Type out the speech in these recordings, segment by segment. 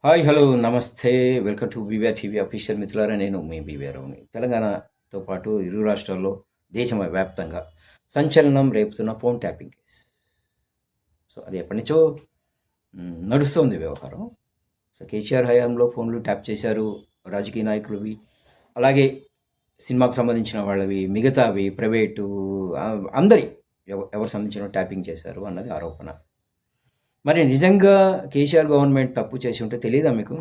Hi hello నమస్తే. Welcome to BVR TV official. మిత్రులారా, నేను మీ బీవీఆర్ని. తెలంగాణతో పాటు ఇరు రాష్ట్రాల్లో దేశ వ్యాప్తంగా సంచలనం రేపుతున్న ఫోన్ ట్యాపింగ్ కేసు. సో అది ఎప్పటి నుంచో నడుస్తుంది వ్యవహారం. సో కేసీఆర్ హయాంలో ఫోన్లు ట్యాప్ చేశారు రాజకీయ నాయకులవి, అలాగే సినిమాకు సంబంధించిన వాళ్ళవి, మిగతావి ప్రైవేటు అందరి ఎవరు సంబంధించిన ట్యాపింగ్ చేశారు అన్నది ఆరోపణ. మరి నిజంగా కేసీఆర్ గవర్నమెంట్ తప్పు చేసి ఉంటే తెలియదా మీకు?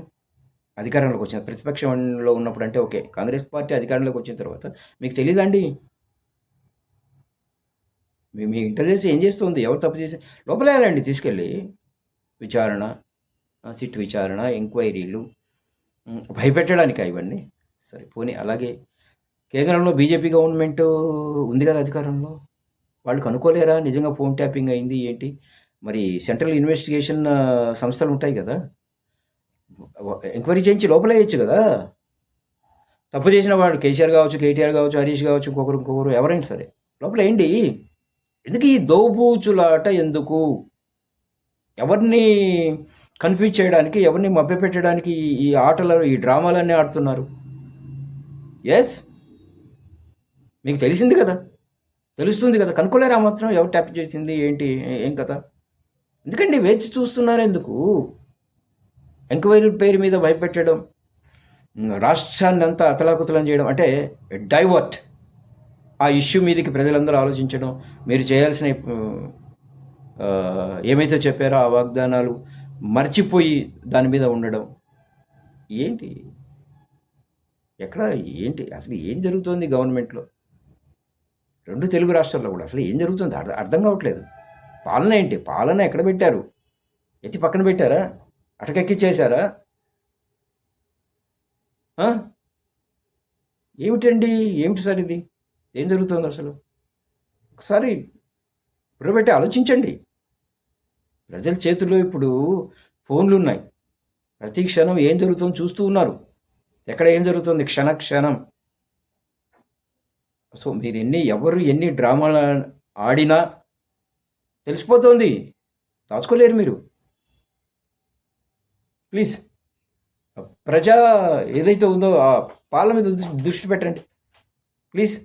అధికారంలోకి వచ్చిన ప్రతిపక్షంలో ఉన్నప్పుడు అంటే ఓకే, కాంగ్రెస్ పార్టీ అధికారంలోకి వచ్చిన తర్వాత మీకు తెలియదండి? మీ ఇంటెలిజెన్స్ ఏం చేస్తుంది? ఎవరు తప్పు చేసి లోపలేయాలండి తీసుకెళ్ళి. విచారణ, సిట్ విచారణ, ఎంక్వైరీలు, భయపెట్టడానికా ఇవన్నీ? సరే పోనీ, అలాగే కేంద్రంలో బీజేపీ గవర్నమెంట్ ఉంది కదా అధికారంలో, వాళ్ళు కనుక్కోలేరా నిజంగా ఫోన్ ట్యాపింగ్ అయింది ఏంటి? మరి సెంట్రల్ ఇన్వెస్టిగేషన్ సంస్థలు ఉంటాయి కదా, ఎంక్వైరీ చేయించి లోపలేయచ్చు కదా. తప్పు చేసిన వాడు కేసీఆర్ కావచ్చు, కేటీఆర్ కావచ్చు, హరీష్ కావచ్చు, ఇంకొకరు ఎవరైనా సరే లోపలేయండి. ఎందుకు ఈ దోబూచులాట? ఎందుకు? ఎవరిని కన్ఫ్యూజ్ చేయడానికి, ఎవరిని మభ్యపెట్టడానికి ఈ ఆటలు, ఈ డ్రామాలన్నీ ఆడుతున్నారు? ఎస్, మీకు తెలిసింది కదా, తెలుస్తుంది కదా, కనుక్కోలేరా మాత్రం ఎవరు ట్యాప్ చేసింది ఏంటి, ఏం కథ? ఎందుకండి వేచి చూస్తున్నారు? ఎందుకు? ఎంక్వైరీ పేరు మీద భయపెట్టడం, రాష్ట్రాన్ని అంతా అతలాకుతలం చేయడం, అంటే డైవర్ట్ ఆ ఇష్యూ మీదకి ప్రజలందరూ ఆలోచించడం, మీరు చేయాల్సిన ఏమైతే చెప్పారో ఆ వాగ్దానాలు మర్చిపోయి దాని మీద ఉండడం. ఏంటి? ఎక్కడ ఏంటి అసలు ఏం జరుగుతుంది గవర్నమెంట్లో? రెండు తెలుగు రాష్ట్రాల్లో కూడా అసలు ఏం జరుగుతుంది అర్థం కావట్లేదు. పాలన ఏంటి? పాలన ఎక్కడ పెట్టారు? ఎత్తి పక్కన పెట్టారా? అటకెక్కిచ్చేశారా? ఏమిటండి? ఏమిటి సార్ ఇది? ఏం జరుగుతుంది అసలు? ఒకసారి బుర్రబెట్టి ఆలోచించండి. ప్రజల చేతుల్లో ఇప్పుడు ఫోన్లు ఉన్నాయి. ప్రతి క్షణం ఏం జరుగుతుందో చూస్తూ ఉన్నారు. ఎక్కడ ఏం జరుగుతుంది క్షణం. సో మీరు ఎవరు ఎన్ని డ్రామాలు ఆడినా తెలిసిపోతుంది, దాచుకోలేరు మీరు. ప్లీజ్, ప్రజా ఏదైతే ఉందో ఆ పాలన మీద దృష్టి పెట్టండి ప్లీజ్.